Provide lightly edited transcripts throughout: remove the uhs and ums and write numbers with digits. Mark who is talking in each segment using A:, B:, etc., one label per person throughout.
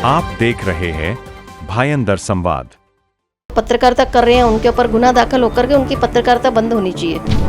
A: आप देख रहे हैं भायंदर संवाद।
B: पत्रकारिता कर रहे हैं, उनके ऊपर गुनाह दाखिल होकर के उनकी पत्रकारिता बंद होनी चाहिए।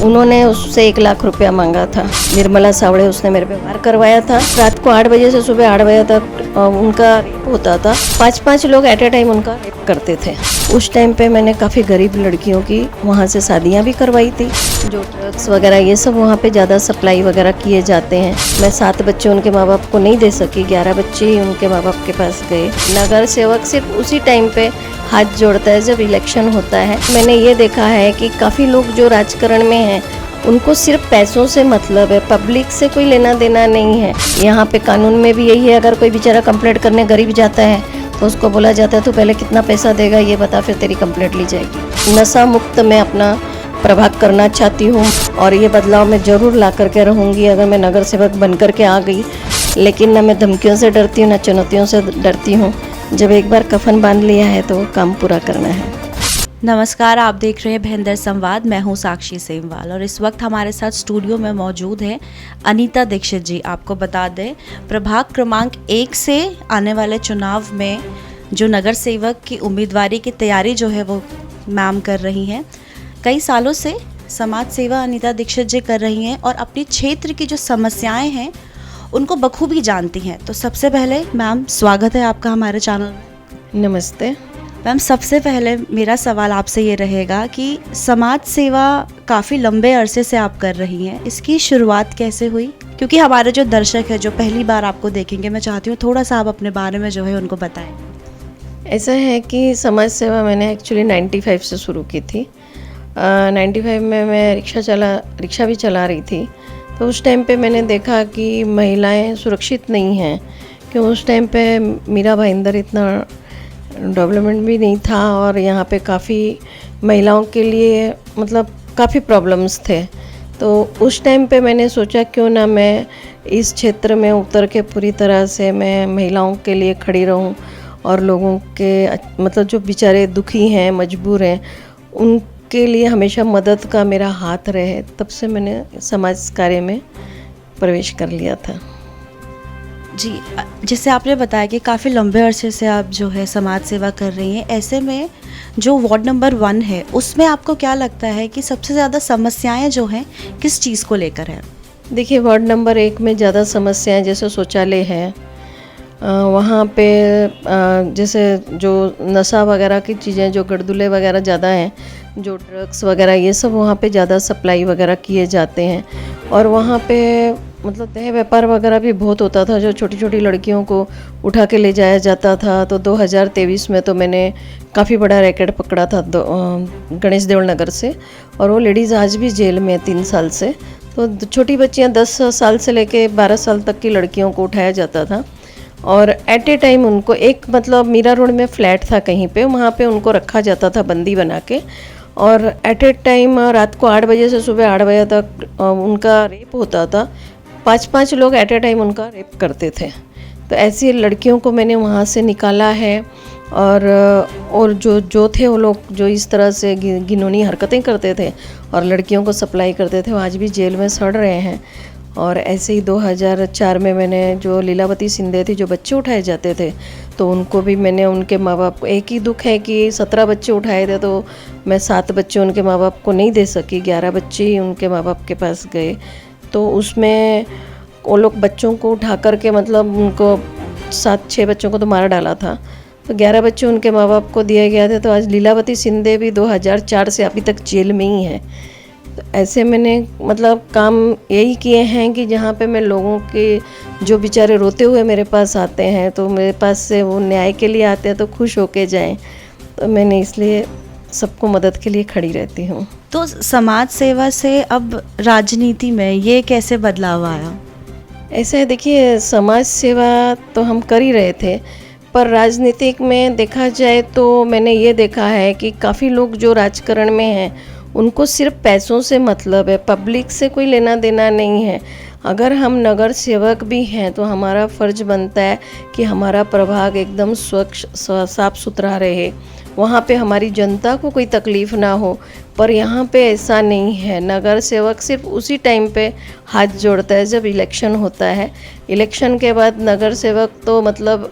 B: उन्होंने उससे 1 लाख रुपया मांगा था। निर्मला सावड़े उसने मेरे पे वार करवाया था। रात को 8 बजे से सुबह 8 बजे तक उनका रेप होता था। 5-5 लोग एट ए टाइम उनका रेप करते थे। उस टाइम पे मैंने काफ़ी गरीब लड़कियों की वहाँ से शादियाँ भी करवाई थी। जो ड्रग्स वगैरह ये सब वहाँ पे ज़्यादा सप्लाई वगैरह किए जाते हैं। मैं 7 बच्चे उनके माँ बाप को नहीं दे सकी, 11 बच्चे ही उनके माँ बाप के पास गए। नगर सेवक सिर्फ उसी टाइम पे हाथ जोड़ता है जब इलेक्शन होता है। मैंने ये देखा है कि काफ़ी लोग जो राजकारण में हैं उनको सिर्फ पैसों से मतलब है, पब्लिक से कोई लेना देना नहीं है। यहाँ पे कानून में भी यही है, अगर कोई बेचारा कंप्लेंट करने गरीब जाता है तो उसको बोला जाता है तू पहले कितना पैसा देगा ये बता, फिर तेरी कंप्लेंट ली जाएगी। नशा मुक्त मैं अपना प्रभाग करना चाहती हूँ और ये बदलाव मैं ज़रूर ला करके रहूँगी अगर मैं नगर सेवक बन करके आ गई। लेकिन ना मैं धमकियों से डरती हूँ, ना चुनौतियों से डरती हूँ। जब एक बार कफन बांध लिया है तो वो काम पूरा करना है।
C: नमस्कार, आप देख रहे हैं भायंदर संवाद। मैं हूं साक्षी सेमवाल और इस वक्त हमारे साथ स्टूडियो में मौजूद है अनीता दीक्षित जी। आपको बता दें, प्रभाग क्रमांक 1 से आने वाले चुनाव में जो नगर सेवक की उम्मीदवारी की तैयारी जो है वो मैम कर रही हैं। कई सालों से समाज सेवा अनीता दीक्षित जी कर रही हैं और अपने क्षेत्र की जो समस्याएँ हैं उनको बखूबी जानती हैं। तो सबसे पहले मैम, स्वागत है आपका हमारे चैनल में।
B: नमस्ते
C: मैम, सबसे पहले मेरा सवाल आपसे ये रहेगा कि समाज सेवा काफ़ी लंबे अरसे से आप कर रही हैं, इसकी शुरुआत कैसे हुई? क्योंकि हमारे जो दर्शक हैं जो पहली बार आपको देखेंगे, मैं चाहती हूँ थोड़ा सा आप अपने बारे में जो है उनको बताएं।
B: ऐसा है कि समाज सेवा मैंने एक्चुअली 95 से शुरू की थी। 95 में मैं रिक्शा भी चला रही थी। तो उस टाइम पे मैंने देखा कि महिलाएं सुरक्षित नहीं हैं, क्यों उस टाइम पे मीरा भाईंदर इतना डेवलपमेंट भी नहीं था और यहाँ पे काफ़ी महिलाओं के लिए मतलब काफ़ी प्रॉब्लम्स थे। तो उस टाइम पे मैंने सोचा क्यों ना मैं इस क्षेत्र में उतर के पूरी तरह से मैं महिलाओं के लिए खड़ी रहूं और लोगों के मतलब जो बेचारे दुखी हैं, मजबूर हैं, उनके लिए हमेशा मदद का मेरा हाथ रहे। तब से मैंने समाज कार्य में प्रवेश कर लिया था।
C: जी, जैसे आपने बताया कि काफ़ी लंबे अरसे से आप जो है समाज सेवा कर रही हैं, ऐसे में जो वार्ड नंबर 1 है उसमें आपको क्या लगता है कि सबसे ज़्यादा समस्याएं जो हैं किस चीज़ को लेकर है?
B: देखिए, वार्ड नंबर 1 में ज़्यादा समस्याएं जैसे शौचालय है, वहाँ पे जैसे जो नशा वगैरह की चीज़ें, जो गड़दुले वगैरह ज़्यादा हैं, जो ड्रग्स वगैरह ये सब वहाँ पे ज़्यादा सप्लाई वगैरह किए जाते हैं। और वहाँ पे मतलब देह व्यापार वगैरह भी बहुत होता था, जो छोटी छोटी लड़कियों को उठा के ले जाया जाता था। तो 2023 में तो मैंने काफ़ी बड़ा रैकेट पकड़ा था गणेश देवल नगर से, और वो लेडीज़ आज भी जेल में 3 साल से। तो छोटी बच्चियाँ 10 साल से लेके 12 साल तक की लड़कियों को उठाया जाता था और एट ए टाइम उनको एक मतलब मीरा रोड में फ्लैट था कहीं पे, वहाँ पे उनको रखा जाता था बंदी बना के, और एट ए टाइम रात को 8 बजे से सुबह 8 बजे तक उनका रेप होता था। 5-5 लोग एट ए टाइम उनका रेप करते थे। तो ऐसी लड़कियों को मैंने वहाँ से निकाला है। और जो थे वो लोग जो इस तरह से घिनौनी हरकतें करते थे और लड़कियों को सप्लाई करते थे, वो आज भी जेल में सड़ रहे हैं। और ऐसे ही 2004 में मैंने जो लीलावती सिंधे थी, जो बच्चे उठाए जाते थे, तो उनको भी मैंने उनके माँ बाप को, एक ही दुख है कि 17 बच्चे उठाए थे तो मैं 7 बच्चे उनके माँ बाप को नहीं दे सकी, 11 बच्चे ही उनके माँ बाप के पास गए। तो उसमें वो लोग बच्चों को उठा करके मतलब उनको 7-6 बच्चों को तो मार डाला था, तो 11 बच्चे उनके माँ बाप को दिए गए थे। तो आज लीलावती सिंधे भी 2004 से अभी तक जेल में ही है। तो ऐसे मैंने मतलब काम यही किए हैं कि जहाँ पे मैं लोगों के जो बेचारे रोते हुए मेरे पास आते हैं, तो मेरे पास से वो न्याय के लिए आते हैं तो खुश होके जाएं। तो मैंने इसलिए सबको मदद के लिए खड़ी रहती हूँ।
C: तो समाज सेवा से अब राजनीति में ये कैसे बदलाव आया?
B: ऐसे है, देखिए, समाज सेवा तो हम कर ही रहे थे, पर राजनीतिक में देखा जाए तो मैंने ये देखा है कि काफ़ी लोग जो राजकारण में हैं उनको सिर्फ पैसों से मतलब है, पब्लिक से कोई लेना देना नहीं है। अगर हम नगर सेवक भी हैं तो हमारा फ़र्ज बनता है कि हमारा प्रभाग एकदम स्वच्छ साफ सुथरा रहे, वहाँ पे हमारी जनता को कोई तकलीफ़ ना हो। पर यहाँ पे ऐसा नहीं है। नगर सेवक सिर्फ उसी टाइम पे हाथ जोड़ता है जब इलेक्शन होता है। इलेक्शन के बाद नगर सेवक तो मतलब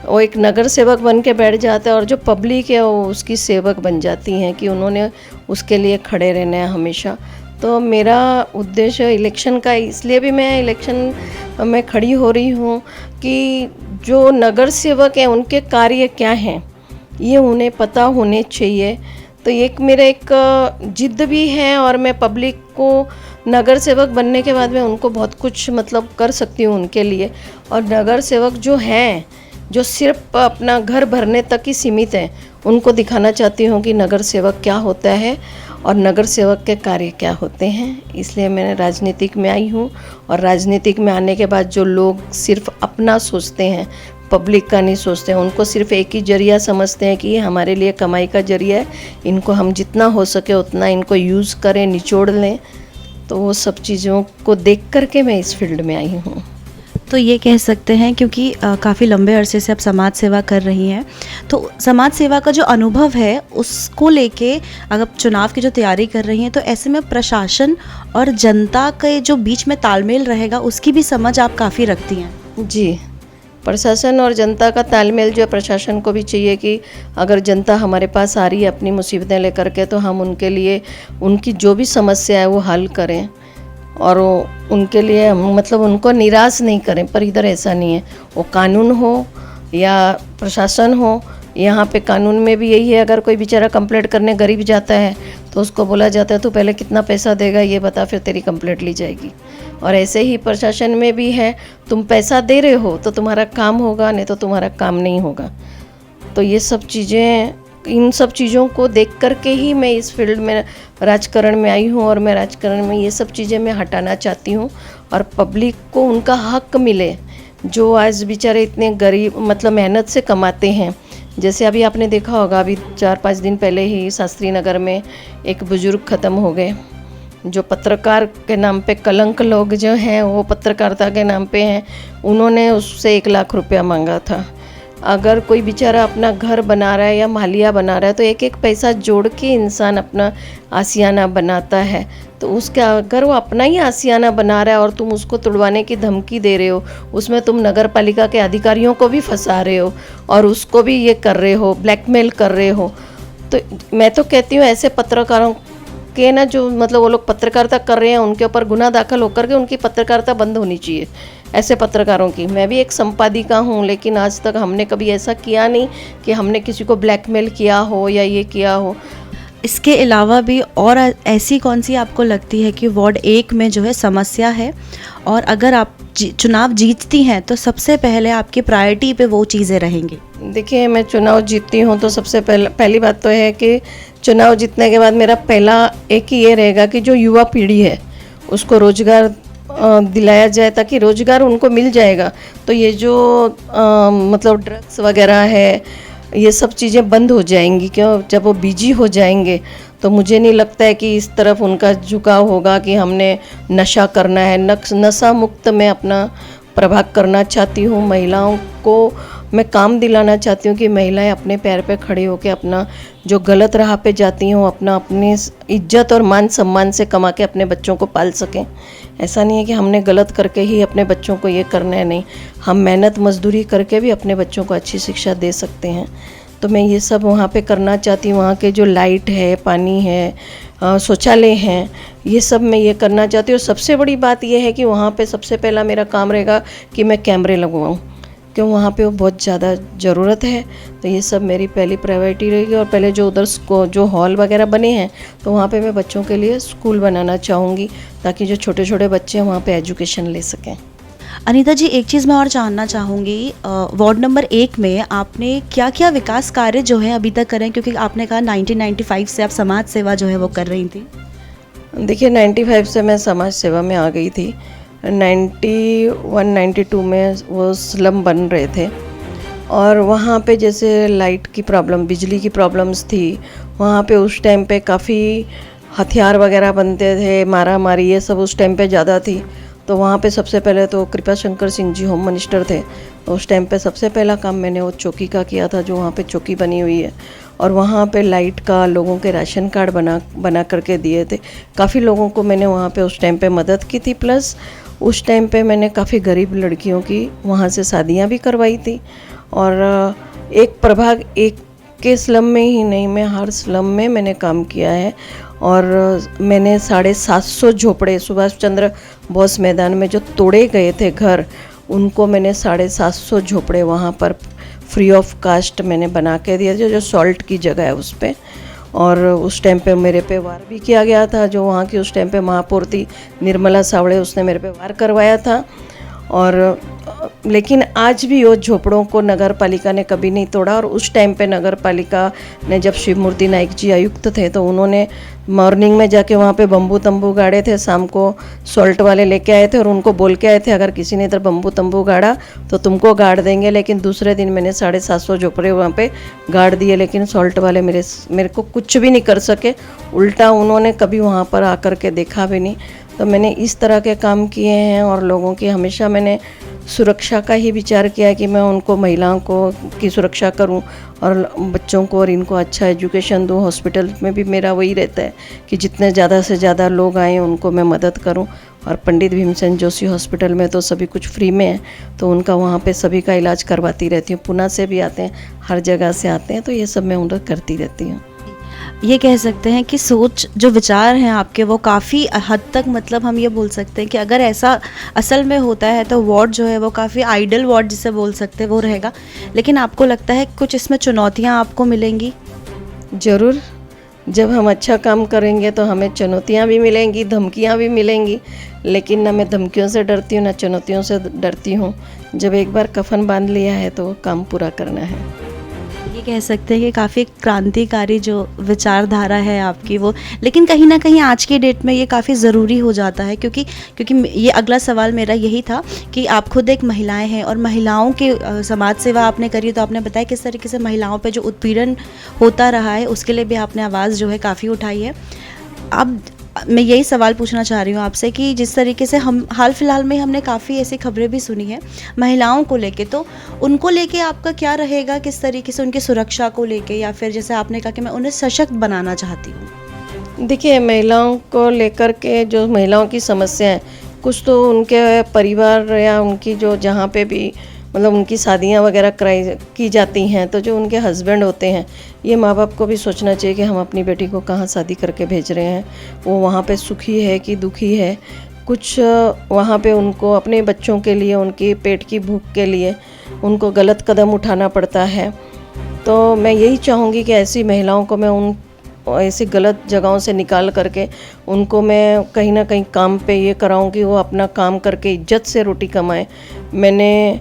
B: वो एक नगर सेवक बन के बैठ जाता है और जो पब्लिक है वो उसकी सेवक बन जाती हैं कि उन्होंने उसके लिए खड़े रहना है हमेशा। तो मेरा उद्देश्य इलेक्शन का, इसलिए भी मैं इलेक्शन में खड़ी हो रही हूँ कि जो नगर सेवक हैं उनके कार्य क्या हैं ये उन्हें पता होने चाहिए। तो मेरा एक जिद भी है और मैं पब्लिक को नगर सेवक बनने के बाद मैं उनको बहुत कुछ मतलब कर सकती हूँ उनके लिए। और नगर सेवक जो हैं, जो सिर्फ अपना घर भरने तक ही सीमित हैं, उनको दिखाना चाहती हूँ कि नगर सेवक क्या होता है और नगर सेवक के कार्य क्या होते हैं। इसलिए मैंने राजनीतिक में आई हूँ। और राजनीतिक में आने के बाद जो लोग सिर्फ अपना सोचते हैं, पब्लिक का नहीं सोचते हैं, उनको सिर्फ एक ही जरिया समझते हैं कि ये हमारे लिए कमाई का जरिया है, इनको हम जितना हो सके उतना इनको यूज़ करें, निचोड़ लें। तो वो सब चीज़ों को देख करके मैं इस फील्ड में आई हूँ।
C: तो ये कह सकते हैं क्योंकि काफ़ी लंबे अरसे से आप समाज सेवा कर रही हैं, तो समाज सेवा का जो अनुभव है उसको लेके अगर चुनाव की जो तैयारी कर रही हैं तो ऐसे में प्रशासन और जनता के जो बीच में तालमेल रहेगा उसकी भी समझ आप काफ़ी रखती हैं।
B: जी, प्रशासन और जनता का तालमेल जो प्रशासन को भी चाहिए कि अगर जनता हमारे पास आ रही है अपनी मुसीबतें लेकर के तो हम उनके लिए उनकी जो भी समस्या है वो हल करें और उनके लिए हम मतलब उनको निराश नहीं करें। पर इधर ऐसा नहीं है, वो कानून हो या प्रशासन हो, यहाँ पे कानून में भी यही है। अगर कोई बेचारा कंप्लेंट करने गरीब जाता है तो उसको बोला जाता है तू पहले कितना पैसा देगा ये बता, फिर तेरी कंप्लेंट ली जाएगी। और ऐसे ही प्रशासन में भी है, तुम पैसा दे रहे हो तो तुम्हारा काम होगा, नहीं तो तुम्हारा काम नहीं होगा। तो ये सब चीज़ें, इन सब चीज़ों को देख करके ही मैं इस फील्ड में राजकारण में आई हूँ। और मैं राजकारण में ये सब चीज़ें मैं हटाना चाहती हूँ और पब्लिक को उनका हक मिले, जो आज बेचारे इतने गरीब मतलब मेहनत से कमाते हैं। जैसे अभी आपने देखा होगा, अभी 4-5 दिन पहले ही शास्त्री नगर में एक बुजुर्ग ख़त्म हो गए, जो पत्रकार के नाम पे कलंक लोग जो हैं वो पत्रकारिता के नाम पे हैं। उन्होंने उससे 1 लाख रुपया मांगा था। अगर कोई बेचारा अपना घर बना रहा है या मालिया बना रहा है तो एक एक पैसा जोड़ के इंसान अपना आशियाना बनाता है। तो उसका अगर वो अपना ही आशियाना बना रहा है और तुम उसको तुड़वाने की धमकी दे रहे हो, उसमें तुम नगर पालिका के अधिकारियों को भी फंसा रहे हो और उसको भी ये कर रहे हो, ब्लैकमेल कर रहे हो। तो मैं तो कहती हूँ ऐसे पत्रकारों के ना, जो मतलब वो लोग पत्रकारिता कर रहे हैं उनके ऊपर गुनाह दाखिल होकर के उनकी पत्रकारिता बंद होनी चाहिए, ऐसे पत्रकारों की। मैं भी एक संपादिका हूँ, लेकिन आज तक हमने कभी ऐसा किया नहीं कि हमने किसी को ब्लैकमेल किया हो या ये किया हो।
C: इसके अलावा भी और ऐसी कौन सी आपको लगती है कि वार्ड 1 में जो है समस्या है और अगर आप चुनाव जीतती हैं तो सबसे पहले आपकी प्रायोरिटी पे वो चीज़ें रहेंगी? देखिए,
B: मैं चुनाव जीतती हूँ तो सबसे पहली बात तो है कि चुनाव जीतने के बाद मेरा पहला एक ही ये रहेगा कि जो युवा पीढ़ी है उसको रोज़गार दिलाया जाए, ताकि रोज़गार उनको मिल जाएगा तो ये जो मतलब ड्रग्स वगैरह है ये सब चीज़ें बंद हो जाएंगी। क्यों, जब वो बिजी हो जाएंगे तो मुझे नहीं लगता है कि इस तरफ उनका झुकाव होगा कि हमने नशा करना है। नशा मुक्त मैं अपना प्रभाग करना चाहती हूँ। महिलाओं को मैं काम दिलाना चाहती हूँ कि महिलाएं अपने पैर पे खड़े होकर अपना जो गलत राह पे जाती हैं अपनी इज्जत और मान सम्मान से कमा के अपने बच्चों को पाल सकें। ऐसा नहीं है कि हमने गलत करके ही अपने बच्चों को ये करना है, नहीं, हम मेहनत मजदूरी करके भी अपने बच्चों को अच्छी शिक्षा दे सकते हैं। तो मैं ये सब वहाँ पे करना चाहती हूँ। वहाँ के जो लाइट है, पानी है, शौचालय हैं, ये सब मैं ये करना चाहती हूँ। और सबसे बड़ी बात ये है कि वहाँ पे सबसे पहला मेरा काम रहेगा कि मैं कैमरे लगवाऊँ, क्यों वहाँ पे वो बहुत ज़्यादा ज़रूरत है। तो ये सब मेरी पहली प्रायोरिटी रहेगी। और पहले जो उधर जो हॉल वगैरह बने हैं तो वहाँ पे मैं बच्चों के लिए स्कूल बनाना चाहूँगी, ताकि जो छोटे छोटे बच्चे हैं वहाँ पे एजुकेशन ले सकें।
C: अनीता जी, एक चीज़ मैं और जानना चाहूँगी, वार्ड नंबर 1 में आपने क्या क्या विकास कार्य जो है अभी तक करें, क्योंकि आपने कहा 1995 से आप समाज सेवा जो है वो कर रही थी।
B: देखिए, 95 से मैं समाज सेवा में आ गई थी। 91-92 में वो स्लम बन रहे थे और वहाँ पे जैसे लाइट की प्रॉब्लम, बिजली की प्रॉब्लम्स थी। वहाँ पे उस टाइम पे काफ़ी हथियार वगैरह बनते थे, मारा मारी ये सब उस टाइम पे ज़्यादा थी। तो वहाँ पे सबसे पहले तो कृपा शंकर सिंह जी होम मिनिस्टर थे, तो उस टाइम पे सबसे पहला काम मैंने वो चौकी का किया था, जो वहाँ पे चौकी बनी हुई है, और वहाँ पे लाइट का लोगों के राशन कार्ड बना करके दिए थे। काफ़ी लोगों को मैंने वहाँ पे उस टाइम पे मदद की थी, प्लस उस टाइम पे मैंने काफ़ी गरीब लड़कियों की वहाँ से शादियाँ भी करवाई थी। और एक प्रभाग एक के स्लम में ही नहीं, मैं हर स्लम में मैंने काम किया है। और मैंने 750 झोपड़े सुभाष चंद्र बोस मैदान में जो तोड़े गए थे घर, उनको मैंने 750 झोपड़े वहाँ पर फ्री ऑफ कास्ट मैंने बना के दिए थे, जो सॉल्ट की जगह है उस पर। और उस टाइम पे मेरे पे वार भी किया गया था, जो वहाँ की उस टाइम पे महापौर थी निर्मला सावड़े, उसने मेरे पे वार करवाया था। और लेकिन आज भी वो झोपड़ों को नगर पालिका ने कभी नहीं तोड़ा। और उस टाइम पे नगर पालिका ने, जब शिवमूर्ति नाइक जी आयुक्त थे, तो उन्होंने मॉर्निंग में जाके वहाँ पे बम्बू तंबू गाड़े थे, शाम को सॉल्ट वाले लेके आए थे और उनको बोल के आए थे अगर किसी ने इधर बम्बू तंबू गाड़ा तो तुमको गाड़ देंगे। लेकिन दूसरे दिन मैंने 750 झोपड़े वहाँ पे गाड़ दिए, लेकिन सॉल्ट वाले मेरे को कुछ भी नहीं कर सके, उल्टा उन्होंने कभी वहाँ पर आकर के देखा भी नहीं। तो मैंने इस तरह के काम किए हैं और लोगों की हमेशा मैंने सुरक्षा का ही विचार किया है कि मैं उनको, महिलाओं को की सुरक्षा करूं और बच्चों को और इनको अच्छा एजुकेशन दूं। हॉस्पिटल में भी मेरा वही रहता है कि जितने ज़्यादा से ज़्यादा लोग आएँ उनको मैं मदद करूं। और पंडित भीमसेन जोशी हॉस्पिटल में तो सभी कुछ फ्री में है, तो उनका वहाँ पे सभी का इलाज करवाती रहती हूँ। पुणे से भी आते हैं, हर जगह से आते हैं, तो ये सब मैं उनका करती रहती हूँ।
C: ये कह सकते हैं कि सोच, जो विचार हैं आपके, वो काफ़ी हद तक, मतलब हम ये बोल सकते हैं कि अगर ऐसा असल में होता है तो वार्ड जो है वो काफ़ी आइडल वार्ड जिसे बोल सकते हैं वो रहेगा। लेकिन आपको लगता है कुछ इसमें चुनौतियां आपको मिलेंगी?
B: ज़रूर, जब हम अच्छा काम करेंगे तो हमें चुनौतियाँ भी मिलेंगी, धमकियाँ भी मिलेंगी, लेकिन ना मैं धमकियों से डरती हूँ ना चुनौतियों से डरती हूँ। जब एक बार कफन बांध लिया है तो काम पूरा करना है।
C: ये कह सकते हैं कि काफ़ी क्रांतिकारी जो विचारधारा है आपकी वो, लेकिन कहीं ना कहीं आज की डेट में ये काफ़ी ज़रूरी हो जाता है, क्योंकि ये अगला सवाल मेरा यही था कि आप खुद एक महिलाएं हैं और महिलाओं के समाज सेवा आपने करी, तो आपने बताया किस तरीके से महिलाओं पे जो उत्पीड़न होता रहा है उसके लिए भी आपने आवाज़ जो है काफ़ी उठाई है। अब मैं यही सवाल पूछना चाह रही हूँ आपसे कि जिस तरीके से हम हाल फिलहाल में हमने काफ़ी ऐसी खबरें भी सुनी हैं महिलाओं को लेके, तो उनको लेके आपका क्या रहेगा, किस तरीके से उनकी सुरक्षा को लेके, या फिर जैसे आपने कहा कि मैं उन्हें सशक्त बनाना चाहती हूँ?
B: देखिए, महिलाओं को लेकर के जो महिलाओं की समस्या है, कुछ तो उनके परिवार या उनकी जो जहाँ पे भी मतलब उनकी शादियाँ वगैरह की जाती हैं, तो जो उनके हस्बैंड होते हैं, ये माँ बाप को भी सोचना चाहिए कि हम अपनी बेटी को कहाँ शादी करके भेज रहे हैं, वो वहाँ पे सुखी है कि दुखी है। कुछ वहाँ पे उनको अपने बच्चों के लिए, उनकी पेट की भूख के लिए उनको गलत कदम उठाना पड़ता है। तो मैं यही चाहूँगी कि ऐसी महिलाओं को मैं उन ऐसी गलत जगहों से निकाल करके उनको मैं कहीं ना कहीं काम पे ये कराऊँ कि वो अपना काम करके इज्जत से रोटी कमाएं। मैंने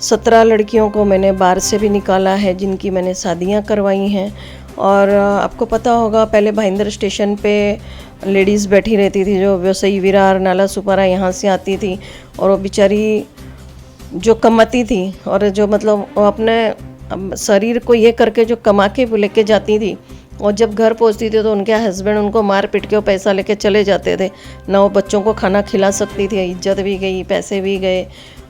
B: 17 लड़कियों को मैंने बाहर से भी निकाला है, जिनकी मैंने शादियां करवाई हैं। और आपको पता होगा, पहले भाईंदर स्टेशन पे लेडीज़ बैठी रहती थी, जो व्यवसायी विरार, नाला सुपारा यहाँ से आती थी, और वो बेचारी जो कमाती थी और जो मतलब वो अपने शरीर को ये करके जो कमा के लेके जाती थी, और जब घर पहुंचती थी तो उनके हस्बैंड उनको मार पीट के वो पैसा लेके चले जाते थे, ना वो बच्चों को खाना खिला सकती थी, इज्जत भी गई, पैसे भी गए।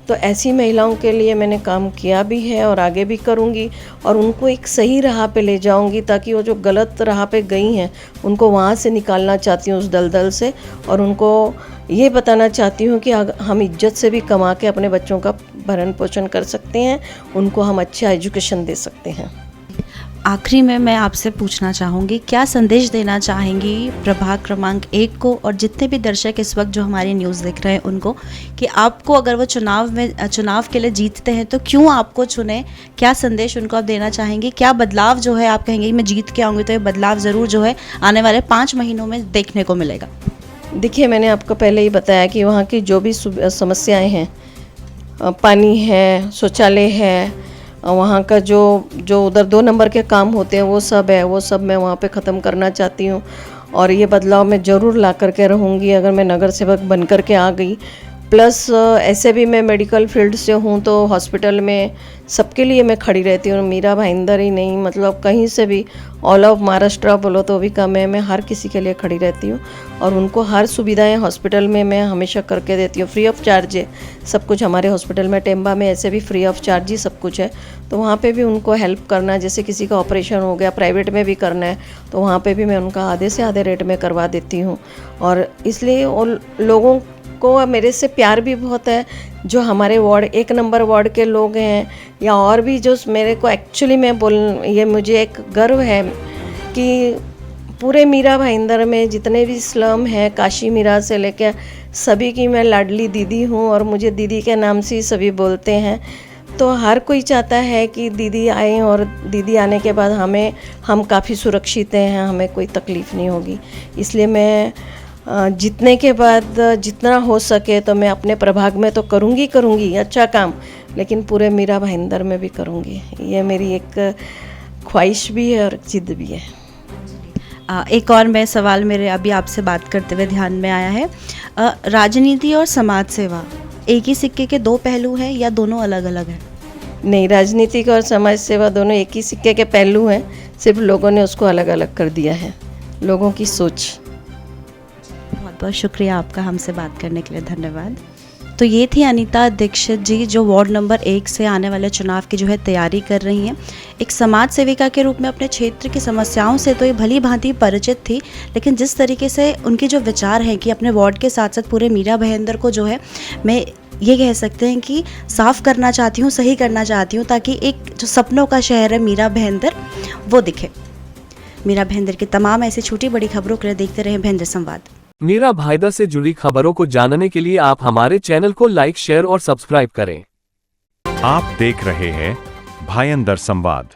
B: तो ऐसी महिलाओं के लिए मैंने काम किया भी है और आगे भी करूँगी, और उनको एक सही राह पे ले जाऊँगी, ताकि वो जो गलत राह पे गई हैं उनको वहाँ से निकालना चाहती हूँ, उस दलदल से। और उनको ये बताना चाहती हूँ कि हम इज्जत से भी कमा के अपने बच्चों का भरण पोषण कर सकते हैं, उनको हम अच्छा एजुकेशन दे सकते हैं।
C: आखिरी में मैं आपसे पूछना चाहूँगी, क्या संदेश देना चाहेंगी प्रभाग क्रमांक 1 को और जितने भी दर्शक इस वक्त जो हमारी न्यूज़ देख रहे हैं उनको, कि आपको अगर वो चुनाव के लिए जीतते हैं तो क्यों आपको चुने? क्या संदेश उनको आप देना चाहेंगी? क्या बदलाव जो है आप कहेंगे मैं जीत के आऊँगी तो ये बदलाव ज़रूर जो है आने वाले 5 महीनों में देखने को मिलेगा? देखिए,
B: मैंने आपको पहले ही बताया कि वहाँ की जो भी समस्याएँ हैं, पानी है, शौचालय है, वहाँ का जो उधर 2 नंबर के काम होते हैं वो सब मैं वहाँ पे ख़त्म करना चाहती हूँ। और ये बदलाव मैं ज़रूर ला करके रहूँगी। अगर मैं नगर सेवक बन कर के आ गई प्लस ऐसे भी मैं मेडिकल फील्ड से हूँ तो हॉस्पिटल में सबके लिए मैं खड़ी रहती हूँ। मीरा भाईंदर ही नहीं, मतलब कहीं से भी ऑल ऑफ महाराष्ट्र बोलो तो भी कम है, मैं हर किसी के लिए खड़ी रहती हूँ और उनको हर सुविधाएं हॉस्पिटल में मैं हमेशा करके देती हूँ। फ्री ऑफ चार्ज है सब कुछ हमारे हॉस्पिटल में। टेम्बा में ऐसे भी फ्री ऑफ चार्ज ही सब कुछ है, तो वहाँ पे भी उनको हेल्प करना, जैसे किसी का ऑपरेशन हो गया प्राइवेट में भी करना है तो वहाँ पे भी मैं उनका आधे से आधे रेट में करवा देती हूँ। और इसलिए उन लोगों को मेरे से प्यार भी बहुत है, जो हमारे वार्ड 1 नंबर वार्ड के लोग हैं या और भी जो मेरे को एक्चुअली ये मुझे एक गर्व है कि पूरे मीरा भाईंदर में जितने भी स्लम हैं, काशी मीरा से लेकर सभी की मैं लाडली दीदी हूँ और मुझे दीदी के नाम से ही सभी बोलते हैं। तो हर कोई चाहता है कि दीदी आए और दीदी आने के बाद हम काफ़ी सुरक्षित हैं, हमें कोई तकलीफ़ नहीं होगी। इसलिए मैं जीतने के बाद जितना हो सके तो मैं अपने प्रभाग में तो करूँगी अच्छा काम, लेकिन पूरे मीरा भाईंदर में भी करूँगी। ये मेरी एक ख्वाहिश भी है और जिद भी है।
C: एक और मैं सवाल मेरे अभी आपसे बात करते हुए ध्यान में आया है, राजनीति और समाज सेवा एक ही सिक्के के दो पहलू हैं या दोनों अलग अलग हैं?
B: नहीं, राजनीतिक और समाज सेवा दोनों एक ही सिक्के के पहलू हैं, सिर्फ लोगों ने उसको अलग अलग कर दिया है, लोगों की सोच।
C: बहुत बहुत शुक्रिया आपका हमसे बात करने के लिए, धन्यवाद। तो ये थी अनीता दीक्षित जी, जो वार्ड नंबर 1 से आने वाले चुनाव की जो है तैयारी कर रही हैं। एक समाज सेविका के रूप में अपने क्षेत्र की समस्याओं से तो ये भली भांति परिचित थी, लेकिन जिस तरीके से उनके जो विचार हैं कि अपने वार्ड के साथ साथ पूरे मीरा भाईंदर को जो है, मैं ये कह सकते हैं कि साफ़ करना चाहती हूँ, सही करना चाहती हूँ, ताकि एक जो सपनों का शहर है मीरा भाईंदर वो दिखे। मीरा भाईंदर की तमाम ऐसी छोटी बड़ी खबरों के लिए देखते रहे भाईंदर संवाद।
D: मीरा भाईंदर से जुड़ी खबरों को जानने के लिए आप हमारे चैनल को लाइक, शेयर और सब्सक्राइब करें।
A: आप देख रहे हैं भाईंदर संवाद।